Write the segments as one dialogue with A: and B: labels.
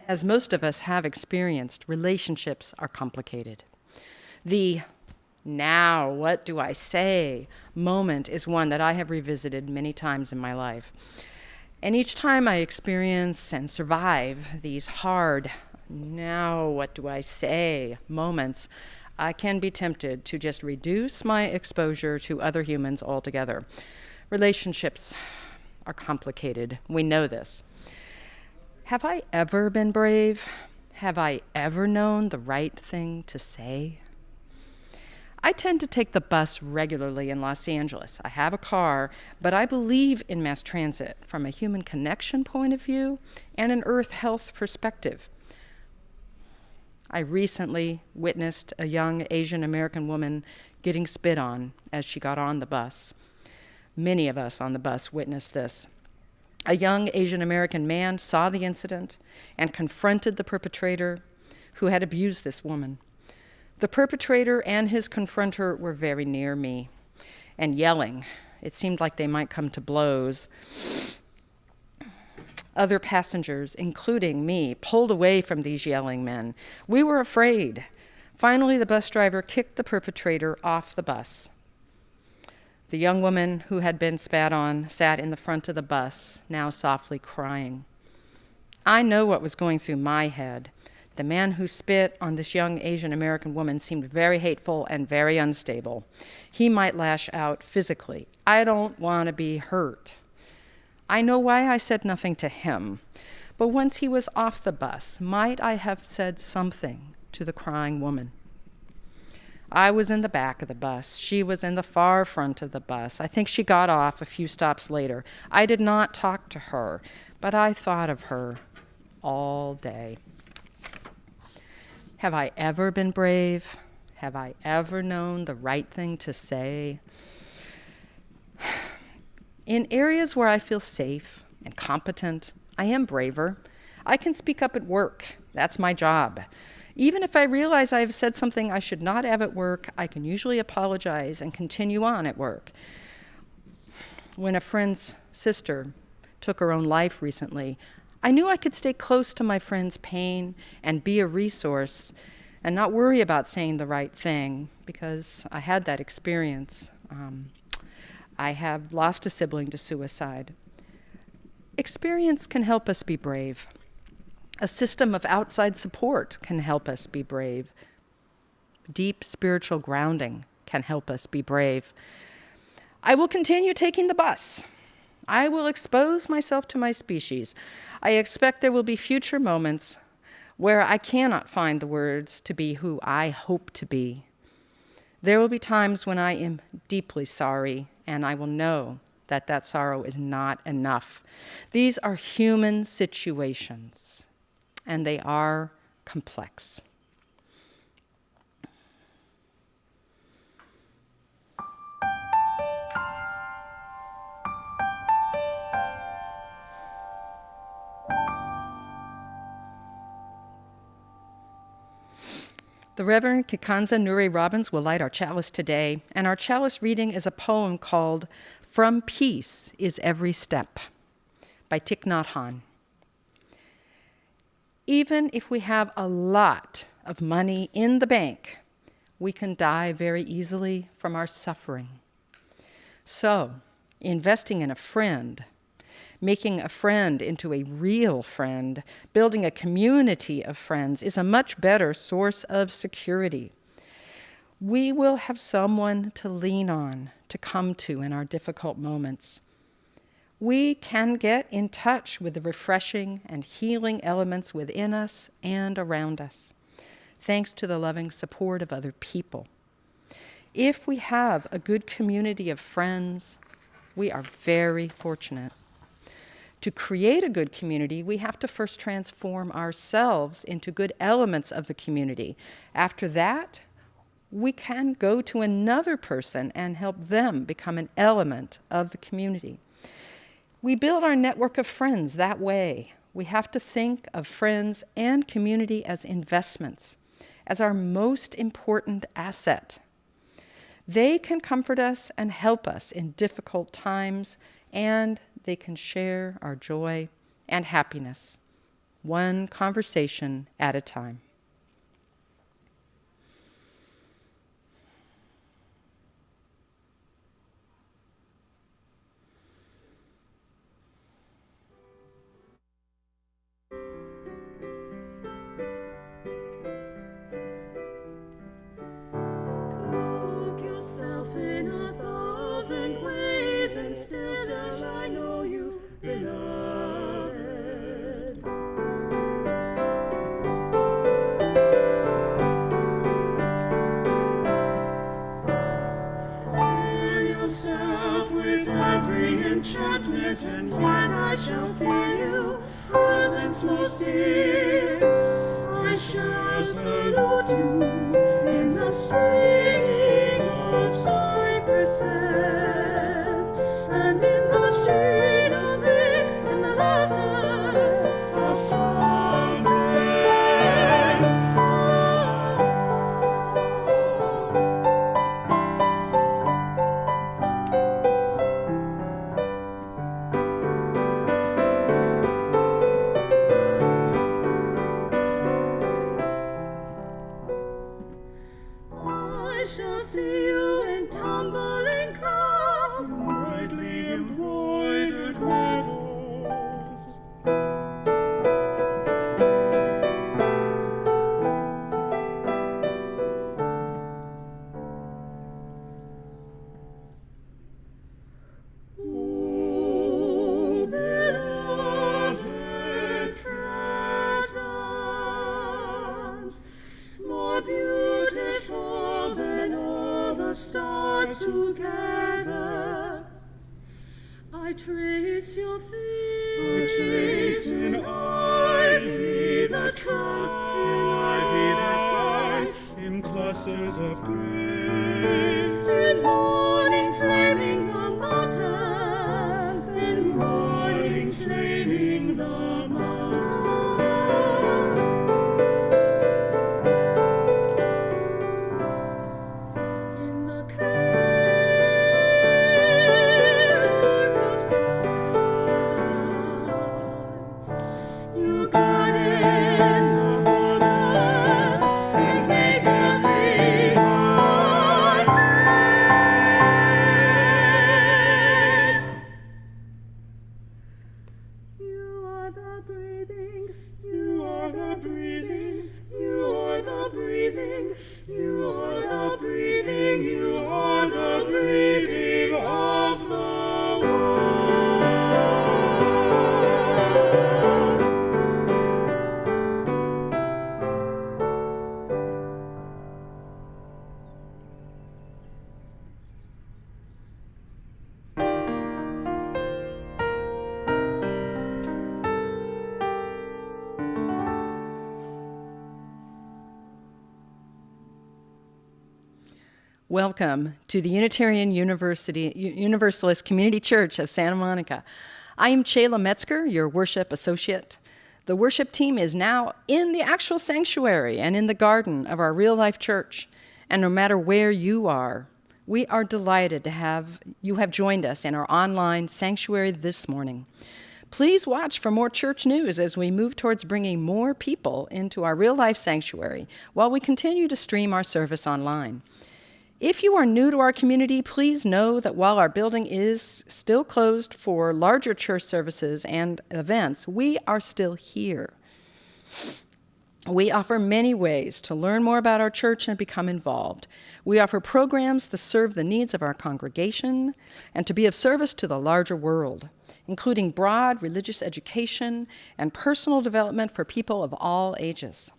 A: As most of us have experienced, relationships are complicated. The "now what do I say" moment is one that I have revisited many times in my life. And each time I experience and survive these hard "now what do I say" moments, I can be tempted to just reduce my exposure to other humans altogether. Relationships are complicated. We know this. Have I ever been brave? Have I ever known the right thing to say? I tend to take the bus regularly in Los Angeles. I have a car, but I believe in mass transit from a human connection point of view and an earth health perspective. I recently witnessed a young Asian American woman getting spit on as she got on the bus. Many of us on the bus witnessed this. A young Asian American man saw the incident and confronted the perpetrator who had abused this woman. The perpetrator and his confronter were very near me and yelling. It seemed like they might come to blows. Other passengers, including me, pulled away from these yelling men. We were afraid. Finally, the bus driver kicked the perpetrator off the bus. The young woman who had been spat on sat in the front of the bus, now softly crying. I know what was going through my head. The man who spit on this young Asian American woman seemed very hateful and very unstable. He might lash out physically. I don't want to be hurt. I know why I said nothing to him, but once he was off the bus, might I have said something to the crying woman? I was in the back of the bus. She was in the far front of the bus. I think she got off a few stops later. I did not talk to her, but I thought of her all day. Have I ever been brave? Have I ever known the right thing to say? In areas where I feel safe and competent, I am braver. I can speak up at work. That's my job. Even if I realize I have said something I should not have at work, I can usually apologize and continue on at work. When a friend's sister took her own life recently, I knew I could stay close to my friend's pain and be a resource and not worry about saying the right thing because I had that experience. I have lost a sibling to suicide. Experience can help us be brave. A system of outside support can help us be brave. Deep spiritual grounding can help us be brave. I will continue taking the bus. I will expose myself to my species. I expect there will be future moments where I cannot find the words to be who I hope to be. There will be times when I am deeply sorry, and I will know that that sorrow is not enough. These are human situations, and they are complex. The Reverend Kikanza Nuri-Robins will light our chalice today, and our chalice reading is a poem called "From Peace is Every Step" by Thich Nhat Hanh. Even if we have a lot of money in the bank, we can die very easily from our suffering. So, investing in a friend, making a friend into a real friend, building a community of friends is a much better source of security. We will have someone to lean on, to come to in our difficult moments. We can get in touch with the refreshing and healing elements within us and around us, thanks to the loving support of other people. If we have a good community of friends, we are very fortunate. To create a good community, we have to first transform ourselves into good elements of the community. After that, we can go to another person and help them become an element of the community. We build our network of friends that way. We have to think of friends and community as investments, as our most important asset. They can comfort us and help us in difficult times, and they can share our joy and happiness one conversation at a time.
B: Cloak yourself in 1,000 ways, and still shall I know you, beloved. Veil yourself with every enchantment, and yet I shall feel you, presence most dear. I shall salute you in the springing of cypresses, and in the shade of wicks, and the laughter of fountains. I shall see you in tumbling clouds, brightly embroidered meadows. Oh, beloved presence, more beautiful than all the stars together. I trace your feet. I trace in ivy that curve, in clusters of grace. In morning flaming the mountains, in morning flaming the mountains. In the clear arc of sky, you guided the whole earth and make every heart great. You are the breathing, you are the breathing, you are the breathing, you are the breathing, you are the breathing of the world.
A: Welcome to the Unitarian Universalist Community Church of Santa Monica. I am Chayla Metzger, your worship associate. The worship team is now in the actual sanctuary and in the garden of our real-life church. And no matter where you are, we are delighted to have you have joined us in our online sanctuary this morning. Please watch for more church news as we move towards bringing more people into our real-life sanctuary while we continue to stream our service online. If you are new to our community, please know that while our building is still closed for larger church services and events, we are still here. We offer many ways to learn more about our church and become involved. We offer programs that serve the needs of our congregation and to be of service to the larger world, including broad religious education and personal development for people of all ages.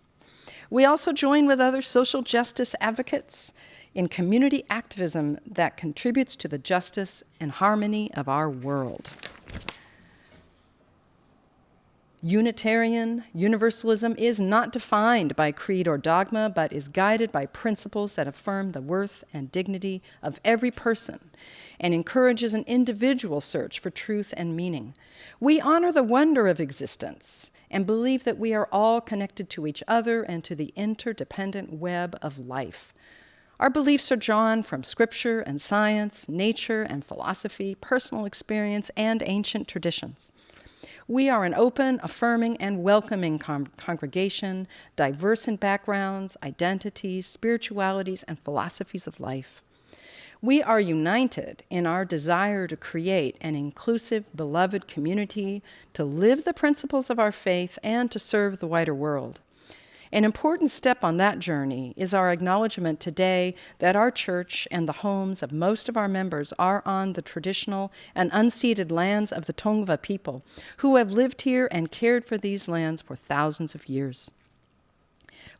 A: We also join with other social justice advocates in community activism that contributes to the justice and harmony of our world. Unitarian Universalism is not defined by creed or dogma, but is guided by principles that affirm the worth and dignity of every person and encourages an individual search for truth and meaning. We honor the wonder of existence and believe that we are all connected to each other and to the interdependent web of life. Our beliefs are drawn from scripture and science, nature and philosophy, personal experience, and ancient traditions. We are an open, affirming, and welcoming congregation, diverse in backgrounds, identities, spiritualities, and philosophies of life. We are united in our desire to create an inclusive, beloved community, to live the principles of our faith, and to serve the wider world. An important step on that journey is our acknowledgement today that our church and the homes of most of our members are on the traditional and unceded lands of the Tongva people, who have lived here and cared for these lands for thousands of years.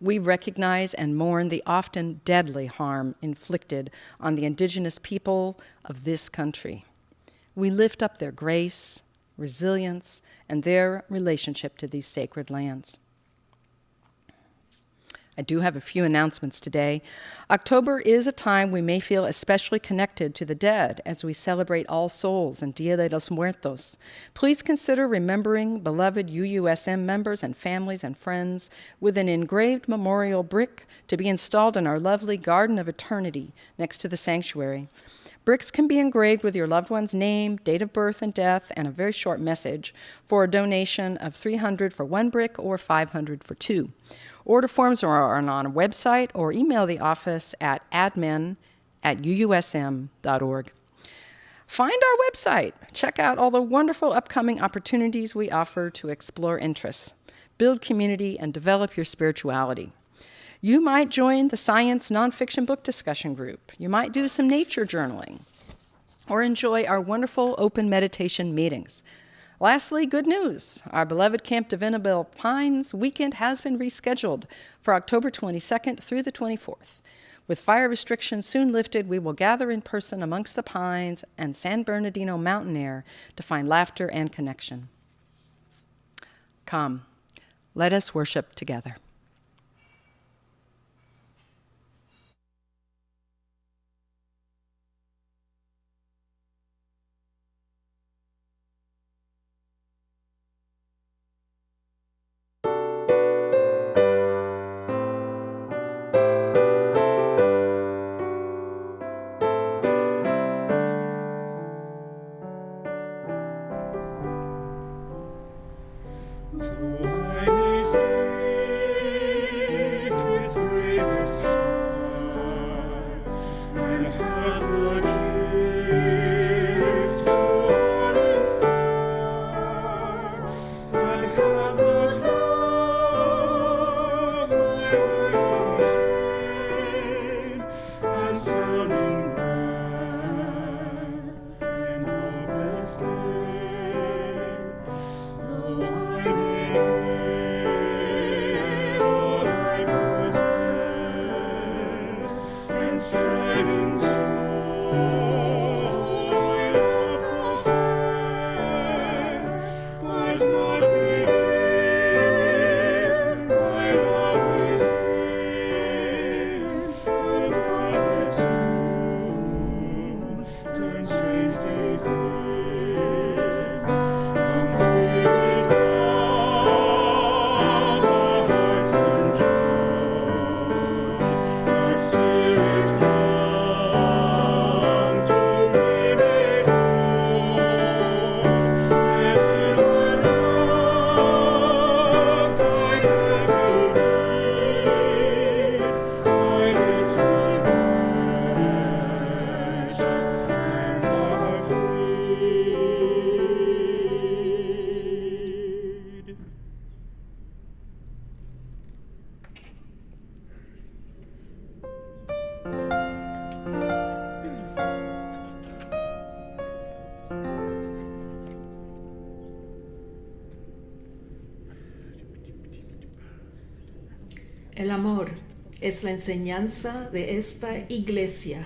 A: We recognize and mourn the often deadly harm inflicted on the indigenous people of this country. We lift up their grace, resilience, and their relationship to these sacred lands. I do have a few announcements today. October is a time we may feel especially connected to the dead as we celebrate All Souls and Dia de los Muertos. Please consider remembering beloved UUSM members and families and friends with an engraved memorial brick to be installed in our lovely Garden of Eternity next to the sanctuary. Bricks can be engraved with your loved one's name, date of birth and death, and a very short message for a donation of $300 for one brick or $500 for two. Order forms are on our website or email the office at admin@uusm.org. Find our website. Check out all the wonderful upcoming opportunities we offer to explore interests, build community, and develop your spirituality. You might join the science nonfiction book discussion group. You might do some nature journaling or enjoy our wonderful open meditation meetings. Lastly, good news. Our beloved Camp Divinabel Pines weekend has been rescheduled for October 22nd through the 24th. With fire restrictions soon lifted, we will gather in person amongst the pines and San Bernardino mountain air to find laughter and connection. Come, let us worship together.
C: El amor es la enseñanza de esta iglesia.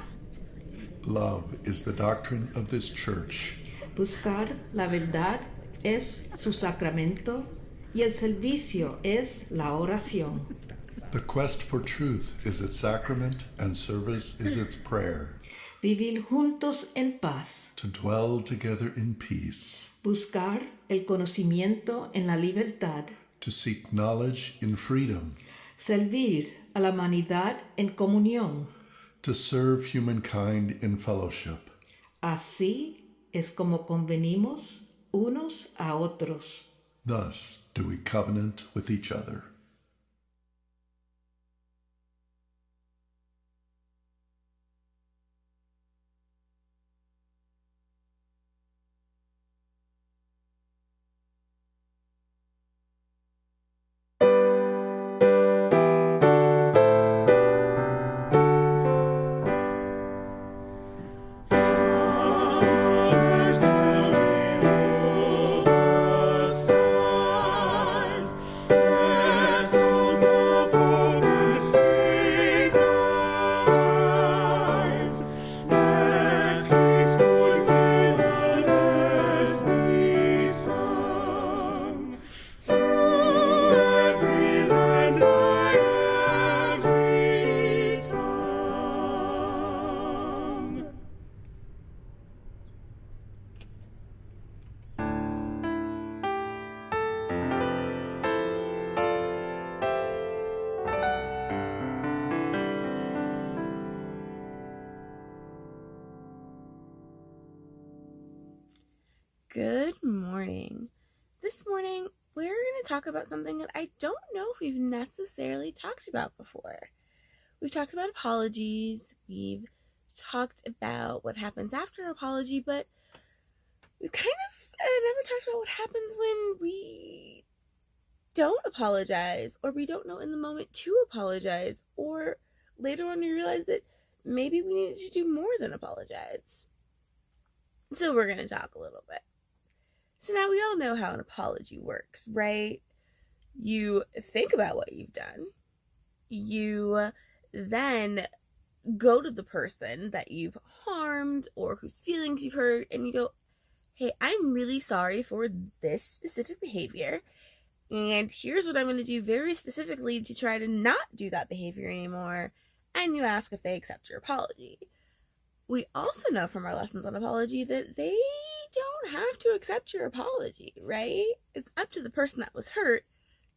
D: Love is the doctrine of this church.
C: Buscar la verdad es su sacramento y el servicio es la oración.
D: The quest for truth is its sacrament and service is its prayer.
C: Vivir juntos en paz.
D: To dwell together in peace.
C: Buscar el conocimiento en la libertad.
D: To seek knowledge in freedom.
C: Servir a la humanidad en comunión.
D: To serve humankind in fellowship.
C: Así es como convenimos unos a otros.
D: Thus do we covenant with each other.
E: Good morning. This morning, we're going to talk about something that I don't know if we've necessarily talked about before. We've talked about apologies, we've talked about what happens after an apology, but we've kind of never talked about what happens when we don't apologize, or we don't know in the moment to apologize, or later on we realize that maybe we needed to do more than apologize. So we're going to talk a little bit. So now we all know how an apology works, right? You think about what you've done. You then go to the person that you've harmed or whose feelings you've hurt, and you go, hey, I'm really sorry for this specific behavior, and here's what I'm going to do very specifically to try to not do that behavior anymore, and you ask if they accept your apology. We also know from our lessons on apology that they don't have to accept your apology, right? It's up to the person that was hurt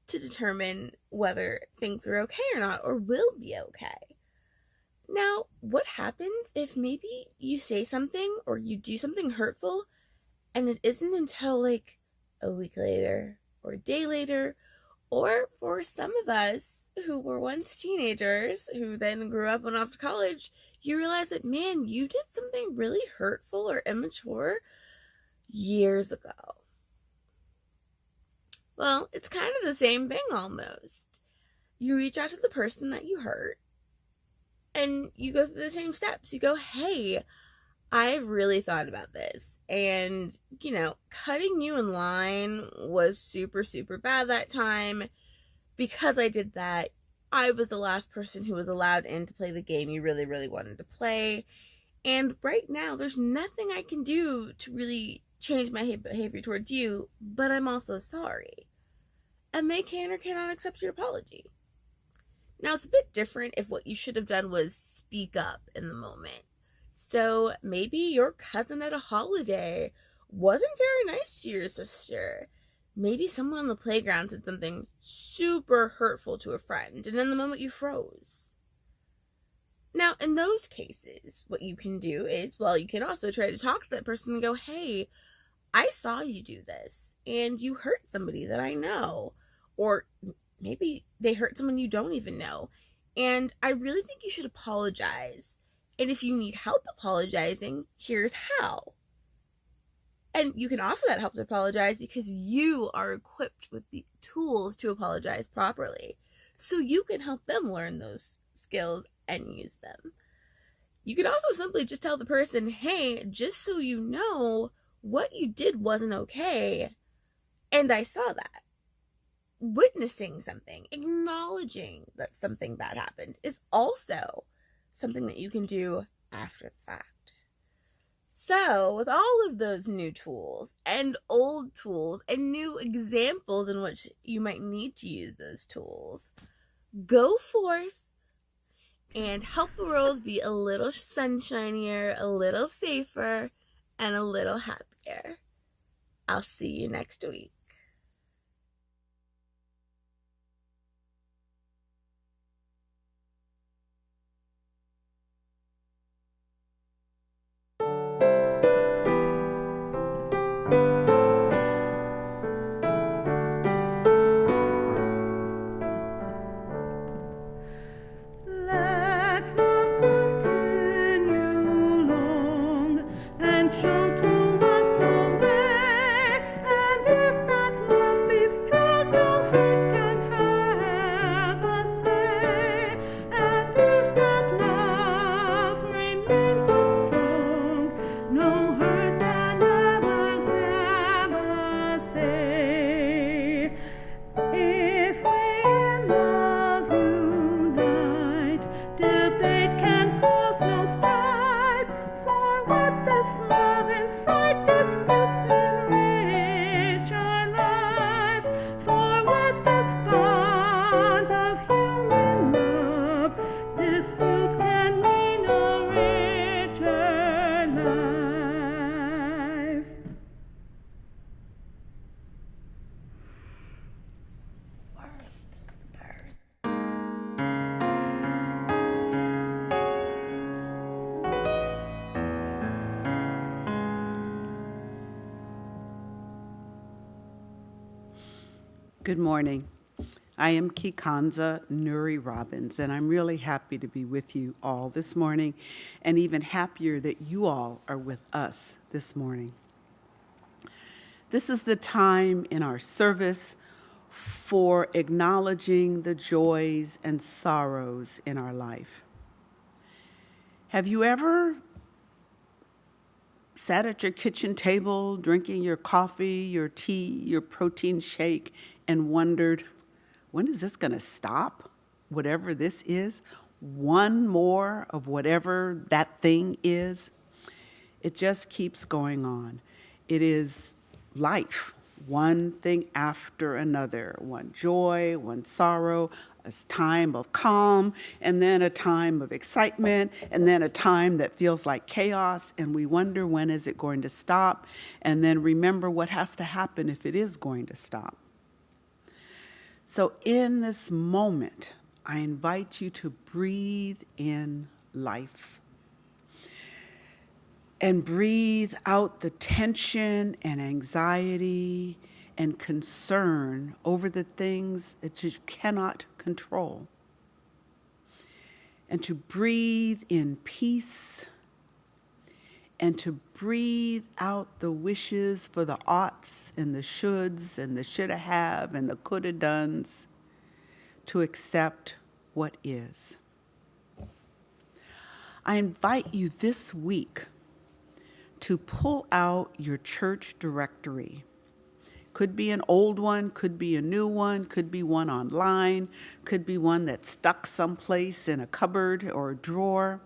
E: to determine whether things are okay or not, or will be okay. Now, what happens if maybe you say something or you do something hurtful, and it isn't until like a week later or a day later, or for some of us who were once teenagers who then grew up and went off to college, you realize that, man, you did something really hurtful or immature years ago. Well, it's kind of the same thing almost. You reach out to the person that you hurt, and you go through the same steps. You go, hey, I've really thought about this, and, cutting you in line was super, super bad that time. Because I did that, I was the last person who was allowed in to play the game you really, really wanted to play. And right now, there's nothing I can do to really change my behavior towards you, but I'm also sorry. And they can or cannot accept your apology. Now, it's a bit different if what you should have done was speak up in the moment. So maybe your cousin at a holiday wasn't very nice to your sister. Maybe someone on the playground said something super hurtful to a friend, and in the moment you froze. Now, in those cases, what you can do is, you can also try to talk to that person and go, hey, I saw you do this, and you hurt somebody that I know. Or maybe they hurt someone you don't even know. And I really think you should apologize. And if you need help apologizing, here's how. And you can offer that help to apologize because you are equipped with the tools to apologize properly. So you can help them learn those skills and use them. You can also simply just tell the person, hey, just so you know, what you did wasn't okay, and I saw that. Witnessing something, acknowledging that something bad happened is also something that you can do after the fact. So, with all of those new tools and old tools and new examples in which you might need to use those tools, go forth and help the world be a little sunshinier, a little safer, and a little happier. I'll see you next week.
B: and fight disputes enrich our life. For with this bond of human love, disputes can mean a richer life.
F: Good morning. I am Kikanza Nuri-Robins, and I'm really happy to be with you all this morning, and even happier that you all are with us this morning. This is the time in our service for acknowledging the joys and sorrows in our life. Have you ever sat at your kitchen table drinking your coffee, your tea, your protein shake, and wondered, when is this going to stop? Whatever this is, one more of whatever that thing is. It just keeps going on. It is life, one thing after another, one joy, one sorrow, a time of calm, and then a time of excitement, and then a time that feels like chaos, and we wonder when is it going to stop, and then remember what has to happen if it is going to stop. So in this moment, I invite you to breathe in life and breathe out the tension and anxiety and concern over the things that you cannot control. And to breathe in peace and to breathe out the wishes for the oughts and the shoulds and the shoulda have and the coulda dones, to accept what is. I invite you this week to pull out your church directory. Could be an old one, could be a new one, could be one online, could be one that's stuck someplace in a cupboard or a drawer.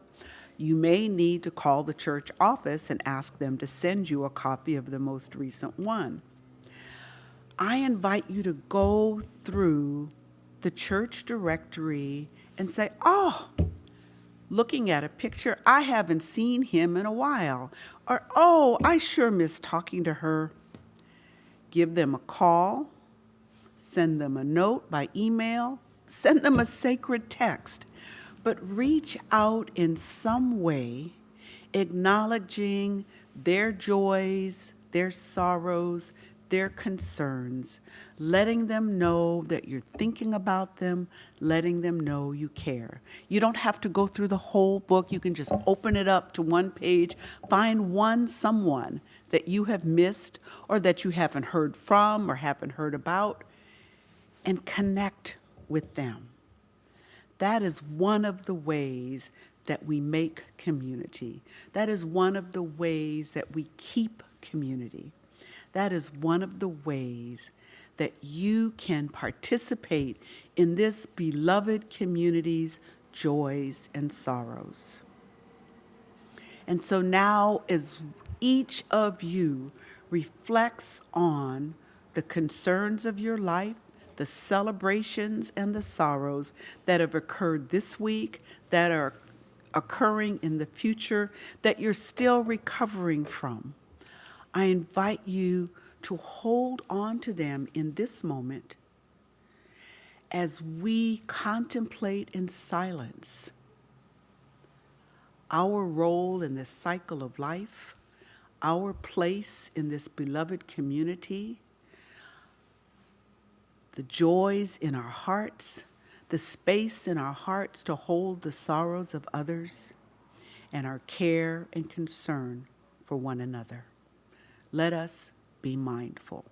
F: You may need to call the church office and ask them to send you a copy of the most recent one. I invite you to go through the church directory and say, oh, looking at a picture, I haven't seen him in a while. Or, oh, I sure miss talking to her. Give them a call, send them a note by email, send them a sacred text, but reach out in some way, acknowledging their joys, their sorrows, their concerns, letting them know that you're thinking about them, letting them know you care. You don't have to go through the whole book. You can just open it up to one page, find someone that you have missed or that you haven't heard from or haven't heard about, and connect with them. That is one of the ways that we make community. That is one of the ways that we keep community. That is one of the ways that you can participate in this beloved community's joys and sorrows. And so now, as each of you reflects on the concerns of your life, the celebrations and the sorrows that have occurred this week, that are occurring in the future, that you're still recovering from, I invite you to hold on to them in this moment as we contemplate in silence our role in this cycle of life, our place in this beloved community, the joys in our hearts, the space in our hearts to hold the sorrows of others, and our care and concern for one another. Let us be mindful.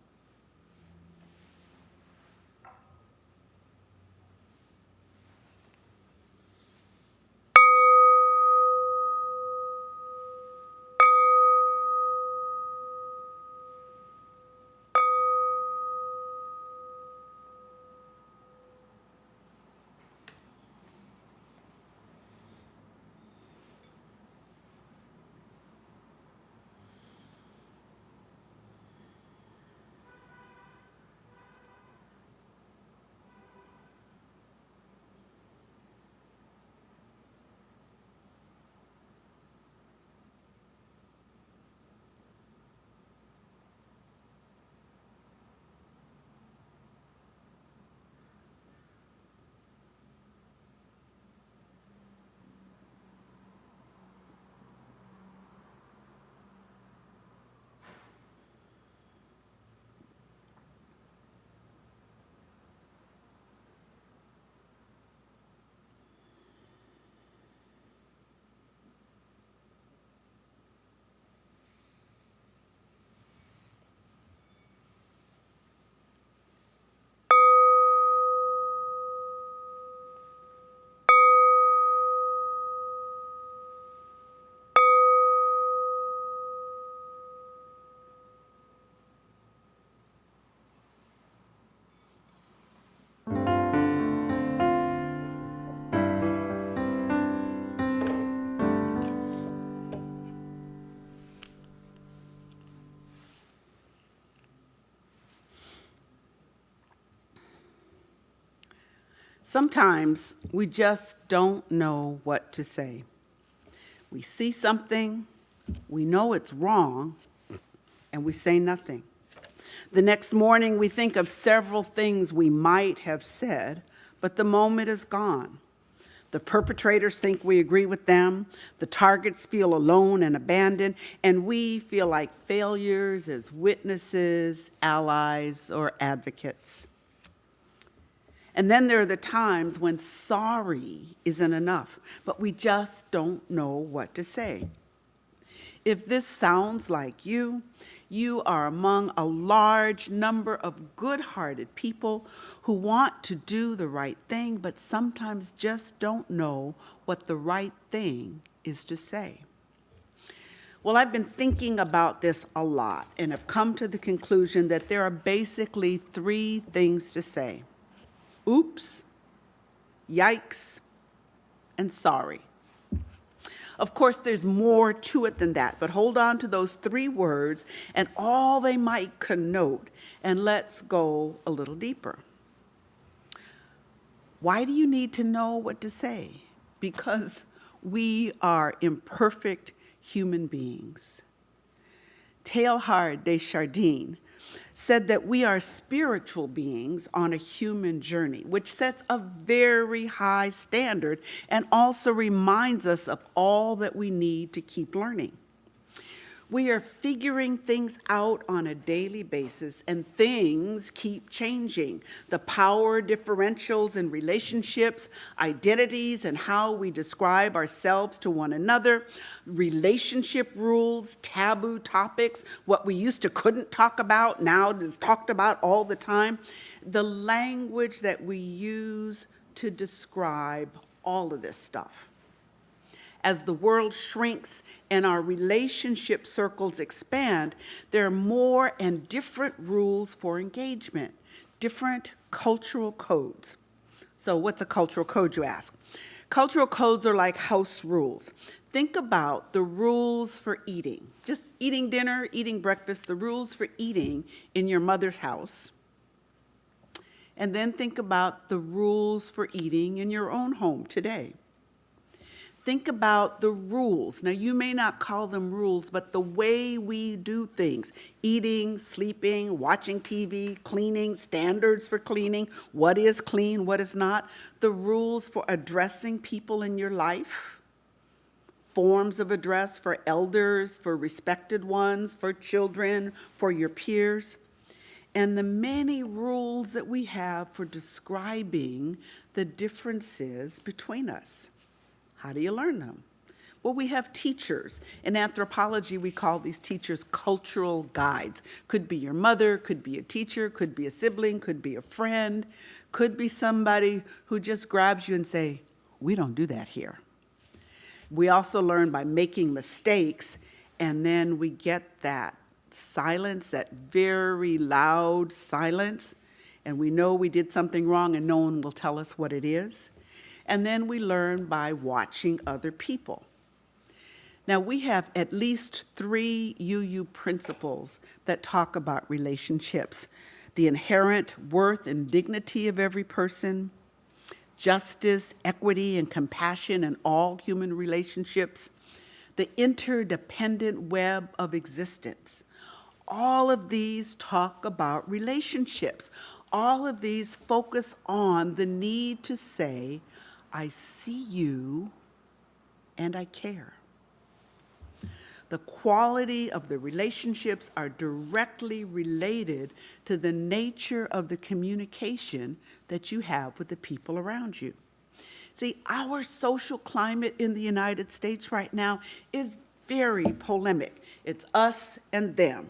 F: Sometimes we just don't know what to say. We see something, we know it's wrong, and we say nothing. The next morning, we think of several things we might have said, but the moment is gone. The perpetrators think we agree with them, the targets feel alone and abandoned, and we feel like failures as witnesses, allies, or advocates. And then there are the times when sorry isn't enough, but we just don't know what to say. If this sounds like you, you are among a large number of good-hearted people who want to do the right thing, but sometimes just don't know what the right thing is to say. Well, I've been thinking about this a lot and have come to the conclusion that there are basically 3 things to say. Oops, yikes, and sorry. Of course, there's more to it than that, but hold on to those 3 words and all they might connote, and let's go a little deeper. Why do you need to know what to say? Because we are imperfect human beings. Teilhard de Chardin said that we are spiritual beings on a human journey, which sets a very high standard and also reminds us of all that we need to keep learning. We are figuring things out on a daily basis, and things keep changing. The power differentials in relationships, identities, and how we describe ourselves to one another, relationship rules, taboo topics, what we used to couldn't talk about now is talked about all the time. The language that we use to describe all of this stuff. As the world shrinks and our relationship circles expand, there are more and different rules for engagement, different cultural codes. So what's a cultural code, you ask? Cultural codes are like house rules. Think about the rules for eating, just eating dinner, eating breakfast, the rules for eating in your mother's house. And then think about the rules for eating in your own home today. Think about the rules. Now, you may not call them rules, but the way we do things, eating, sleeping, watching TV, cleaning, standards for cleaning, what is clean, what is not, the rules for addressing people in your life, forms of address for elders, for respected ones, for children, for your peers, and the many rules that we have for describing the differences between us. How do you learn them? Well, we have teachers. In anthropology, we call these teachers cultural guides. Could be your mother, could be a teacher, could be a sibling, could be a friend, could be somebody who just grabs you and say, we don't do that here. We also learn by making mistakes, and then we get that silence, that very loud silence, and we know we did something wrong and no one will tell us what it is. And then we learn by watching other people. Now, we have at least 3 UU principles that talk about relationships: the inherent worth and dignity of every person, justice, equity, and compassion in all human relationships, the interdependent web of existence. All of these talk about relationships. All of these focus on the need to say, I see you and I care. The quality of the relationships are directly related to the nature of the communication that you have with the people around you. See, our social climate in the United States right now is very polemic. It's us and them.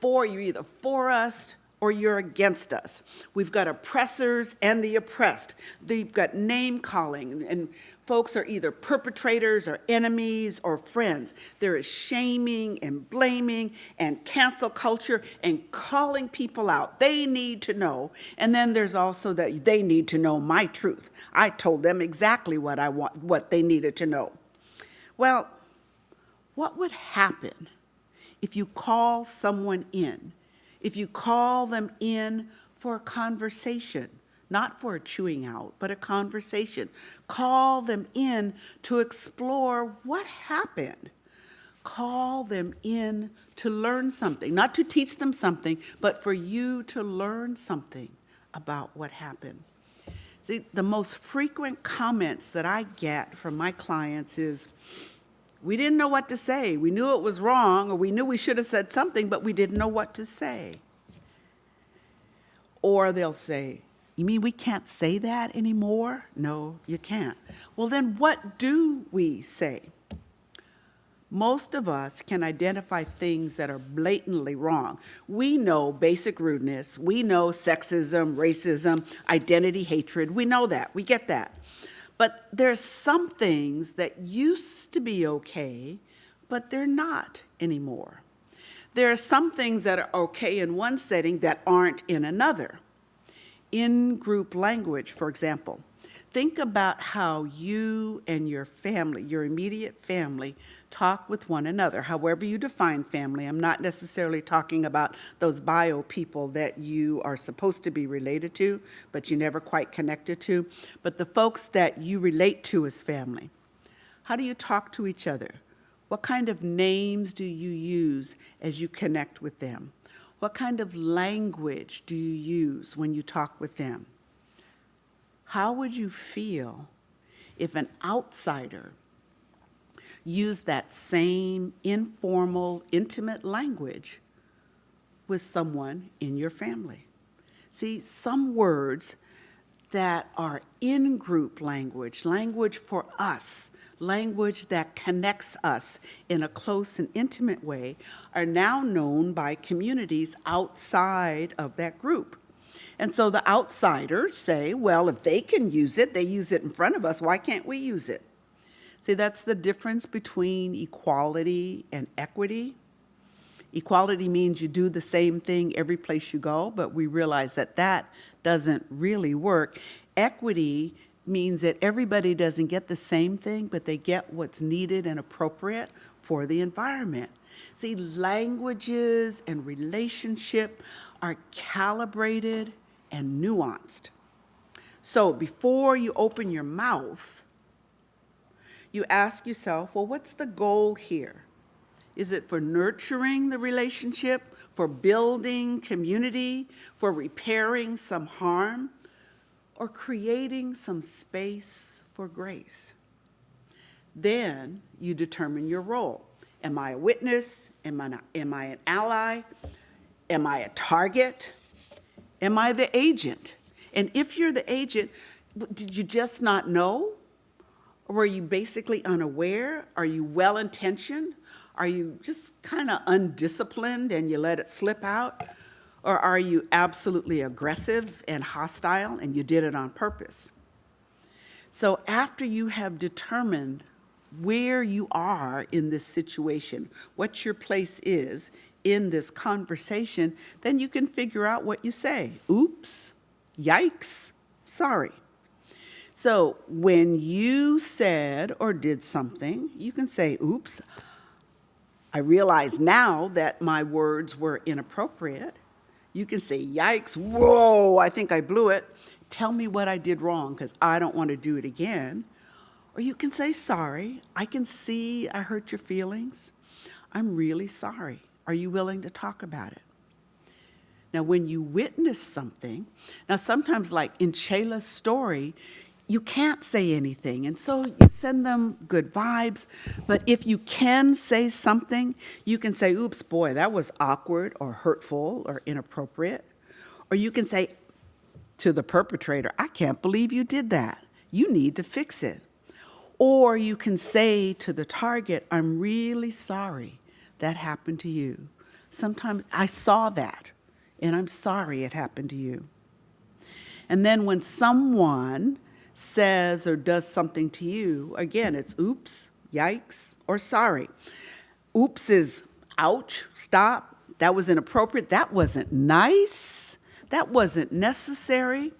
F: You're either for us or you're against us. We've got oppressors and the oppressed. They've got name calling, and folks are either perpetrators or enemies or friends. There is shaming and blaming and cancel culture and calling people out. They need to know. And then there's also that they need to know my truth. I told them exactly what I want, what they needed to know. Well, what would happen if you call someone in? If you call them in for a conversation not for a chewing out, but a conversation. Call them in to explore what happened. Call them in to learn something, not to teach them something, but for you to learn something about what happened. See, the most frequent comments that I get from my clients is, we didn't know what to say. We knew it was wrong, or we knew we should have said something, but we didn't know what to say. Or they'll say, you mean we can't say that anymore? No, you can't. Well, then what do we say? Most of us can identify things that are blatantly wrong. We know basic rudeness. We know sexism, racism, identity hatred. We know that. We get that. But there's some things that used to be okay, but they're not anymore. There are some things that are okay in one setting that aren't in another. In-group language, for example. Think about how you and your family, your immediate family, talk with one another, however you define family. I'm not necessarily talking about those bio people that you are supposed to be related to, but you never quite connected to, but the folks that you relate to as family. How do you talk to each other? What kind of names do you use as you connect with them? What kind of language do you use when you talk with them? How would you feel if an outsider used that same informal, intimate language with someone in your family? See, some words that are in-group language, language for us, language that connects us in a close and intimate way, are now known by communities outside of that group. And so the outsiders say, well, if they can use it, they use it in front of us, why can't we use it? See, that's the difference between equality and equity. Equality means you do the same thing every place you go, but we realize that that doesn't really work. Equity means that everybody doesn't get the same thing, but they get what's needed and appropriate for the environment. See, languages and relationship are calibrated and nuanced. So before you open your mouth, you ask yourself, well, what's the goal here? Is it for nurturing the relationship, for building community, for repairing some harm, or creating some space for grace? Then you determine your role. Am I a witness? Am I an ally? Am I a target? Am I the agent? And if you're the agent, did you just not know? Or were you basically unaware? Are you well-intentioned? Are you just kind of undisciplined and you let it slip out? Or are you absolutely aggressive and hostile and you did it on purpose? So after you have determined where you are in this situation, what your place is in this conversation, then you can figure out what you say. Oops, yikes, sorry. So when you said or did something, you can say, oops, I realize now that my words were inappropriate. You can say, yikes, whoa, I think I blew it. Tell me what I did wrong because I don't want to do it again. Or you can say, sorry, I can see I hurt your feelings. I'm really sorry. Are you willing to talk about it? Now, when you witness something, now sometimes like in Shayla's story, you can't say anything. And so you send them good vibes. But if you can say something, you can say, oops, boy, that was awkward or hurtful or inappropriate. Or you can say to the perpetrator, I can't believe you did that. You need to fix it. Or you can say to the target, I'm really sorry that happened to you. Sometimes I saw that, and I'm sorry it happened to you. And then when someone says or does something to you, again, it's oops, yikes, or sorry. Oops is ouch, stop, that was inappropriate, that wasn't nice, that wasn't necessary.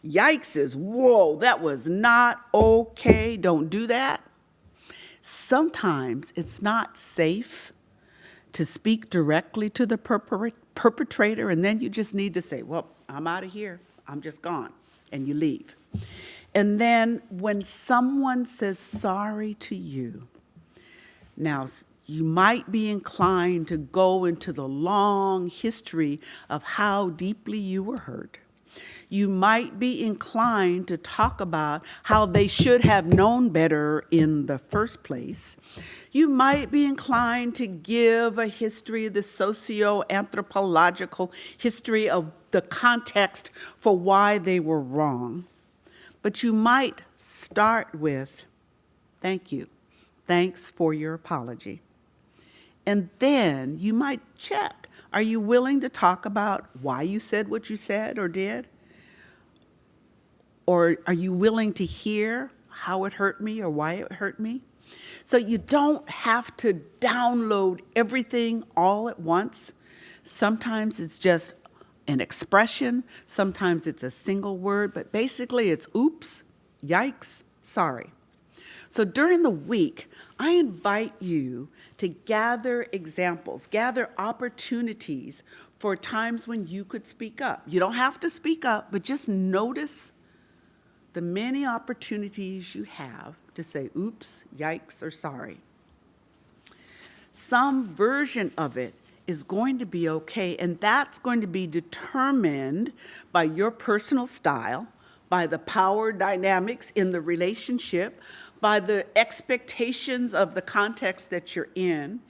F: Yikes is, whoa, that was not okay, don't do that. Sometimes it's not safe to speak directly to the perpetrator, and then you just need to say, well, I'm out of here, I'm just gone. and you leave. And then when someone says sorry to you, now you might be inclined to go into the long history of how deeply you were hurt. You might be inclined to talk about how they should have known better in the first place. You might be inclined to give a history, the socio-anthropological history of the context for why they were wrong. But you might start with, thank you. Thanks for your apology. And then you might check, are you willing to talk about why you said what you said or did? Or are you willing to hear how it hurt me or why it hurt me? So you don't have to download everything all at once. Sometimes it's just an expression. Sometimes it's a single word. But basically it's oops, yikes, sorry. So during the week, I invite you to gather examples, gather opportunities for times when you could speak up. You don't have to speak up, but just notice the many opportunities you have to say oops, yikes, or sorry. Some version of it is going to be okay, and that's going to be determined by your personal style, by the power dynamics in the relationship, by the expectations of the context that you're in,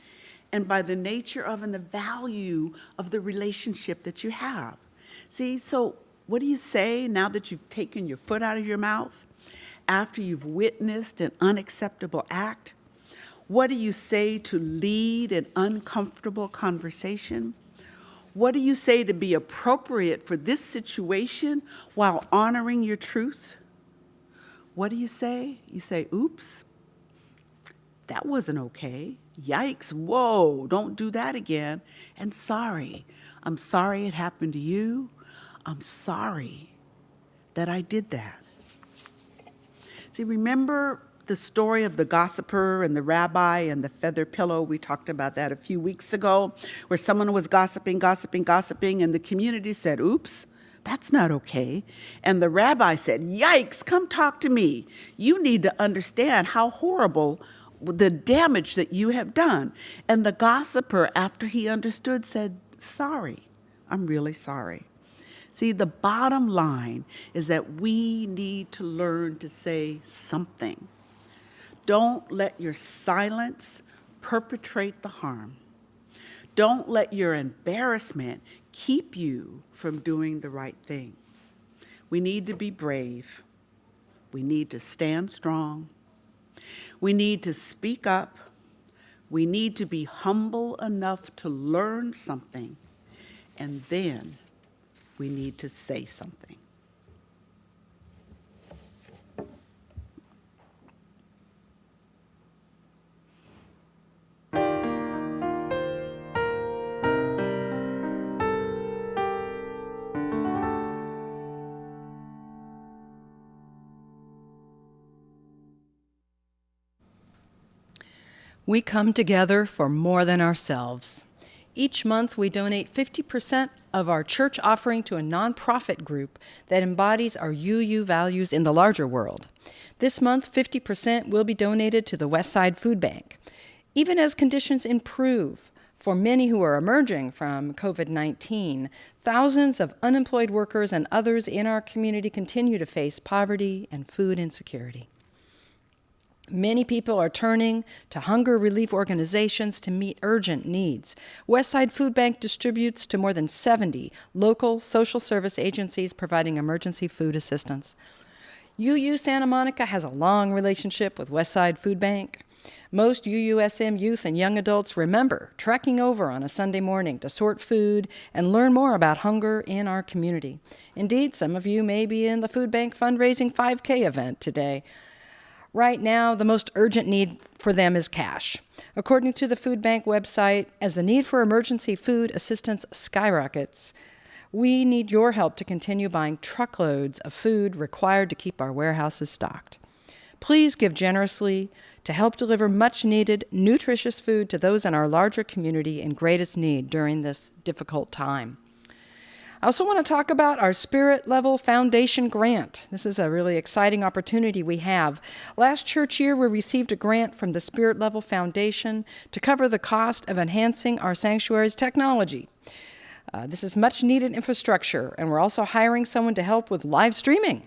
F: and by the nature of and the value of the relationship that you have. See, so what do you say now that you've taken your foot out of your mouth? After you've witnessed an unacceptable act? What do you say to lead an uncomfortable conversation? What do you say to be appropriate for this situation while honoring your truth? What do you say? You say, oops, that wasn't okay. Yikes, whoa, don't do that again. And sorry, I'm sorry it happened to you. I'm sorry that I did that. See, remember the story of the gossiper and the rabbi and the feather pillow? We talked about that a few weeks ago, where someone was gossiping, and the community said, oops, that's not okay. And the rabbi said, yikes, come talk to me. You need to understand how horrible the damage that you have done. And the gossiper, after he understood, said, sorry, I'm really sorry. See, the bottom line is that we need to learn to say something. Don't let your silence perpetrate the harm. Don't let your embarrassment keep you from doing the right thing. We need to be brave. We need to stand strong. We need to speak up. We need to be humble enough to learn something. And then we need to say something.
A: We come together for more than ourselves. Each month, we donate 50% of our church offering to a nonprofit group that embodies our UU values in the larger world. This month, 50% will be donated to the Westside Food Bank. Even as conditions improve for many who are emerging from COVID-19, thousands of unemployed workers and others in our community continue to face poverty and food insecurity. Many people are turning to hunger relief organizations to meet urgent needs. Westside Food Bank distributes to more than 70 local social service agencies providing emergency food assistance. UU Santa Monica has a long relationship with Westside Food Bank. Most UUSM youth and young adults remember trekking over on a Sunday morning to sort food and learn more about hunger in our community. Indeed, some of you may be in the food bank fundraising 5K event today. Right now, the most urgent need for them is cash. According to the food bank website, as the need for emergency food assistance skyrockets, we need your help to continue buying truckloads of food required to keep our warehouses stocked. Please give generously to help deliver much-needed, nutritious food to those in our larger community in greatest need during this difficult time. I also want to talk about our Spirit Level Foundation grant. This is a really exciting opportunity we have. Last church year, we received a grant from the Spirit Level Foundation to cover the cost of enhancing our sanctuary's technology. This is much needed infrastructure, and we're also hiring someone to help with live streaming.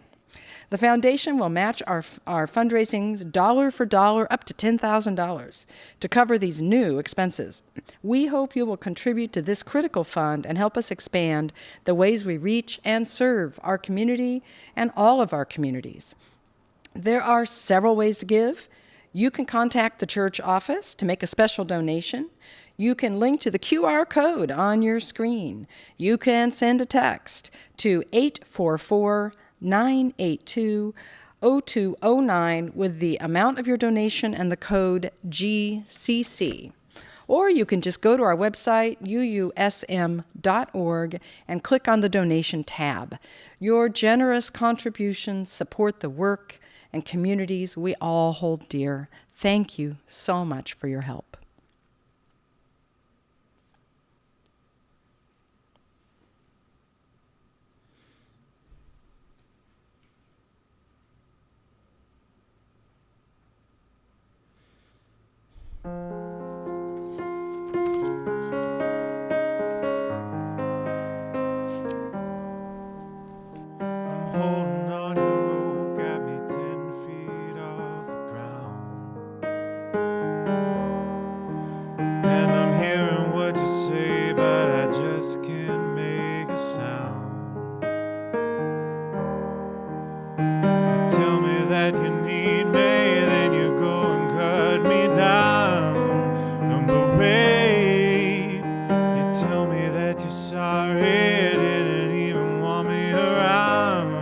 A: The foundation will match our fundraising dollar for dollar up to $10,000 to cover these new expenses. We hope you will contribute to this critical fund and help us expand the ways we reach and serve our community and all of our communities. There are several ways to give. You can contact the church office to make a special donation. You can link to the QR code on your screen. You can send a text to 844-982-0209 with the amount of your donation and the code GCC. Or you can just go to our website, UUSM.org, and click on the donation tab. Your generous contributions support the work and communities we all hold dear. Thank you so much for your help.
B: Holding on your rope, got me 10 feet off the ground. And I'm hearing what you say, but I just can't make a sound. You tell me that you need me, then you go and cut me down. But wait, you tell me that you're sorry, didn't even want me around.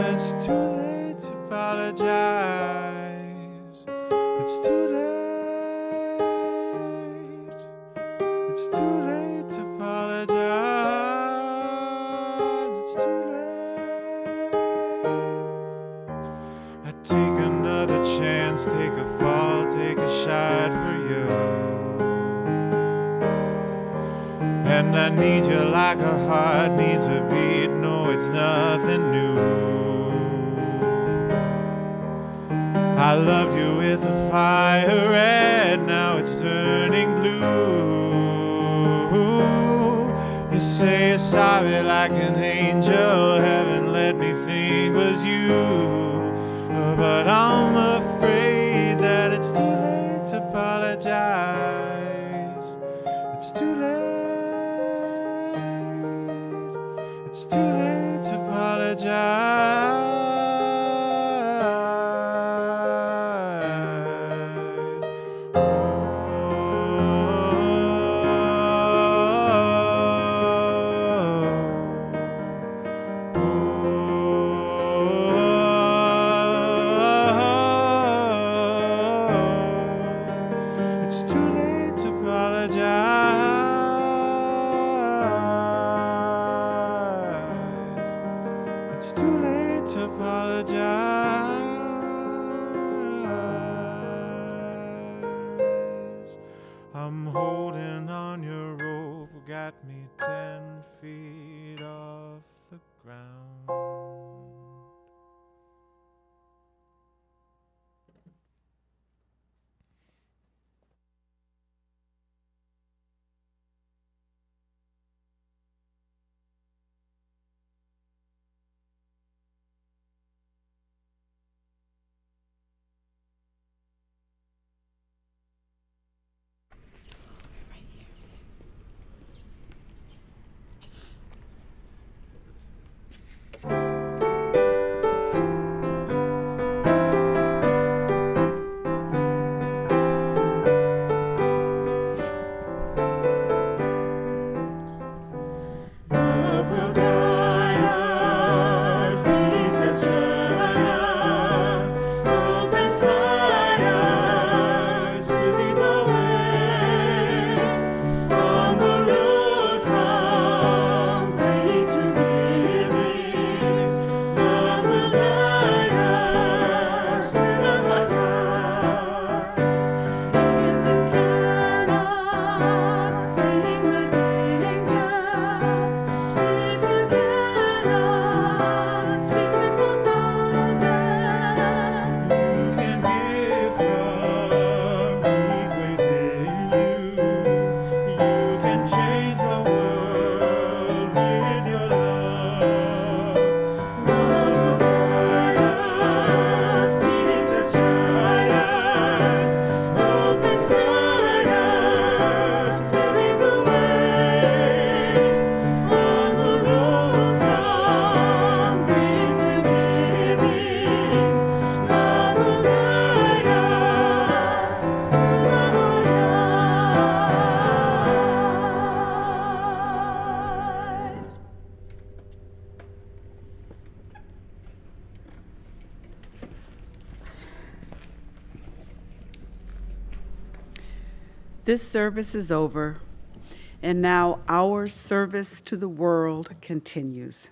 B: It's too late to apologize. It's too late. It's too late to apologize. It's too late. I take another chance, take a fall, take a shot for you. And I need you like a heart needs a beat. No, it's nothing new. I loved you with a fire red, now it's turning blue. You say you're sorry like an angel, heaven let me think was you. But I'm afraid that it's too late to apologize. It's too late. It's too late to apologize. It's too late to apologize. It's too late to apologize. I'm holding on your rope, got me 10 feet off the ground.
F: This service is over, and now our service to the world continues.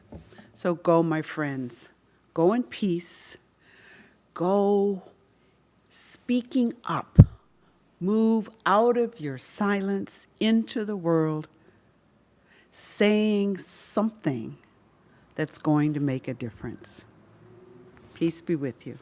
F: So go, my friends. Go in peace. Go speaking up. Move out of your silence into the world, saying something that's going to make a difference. Peace be with you.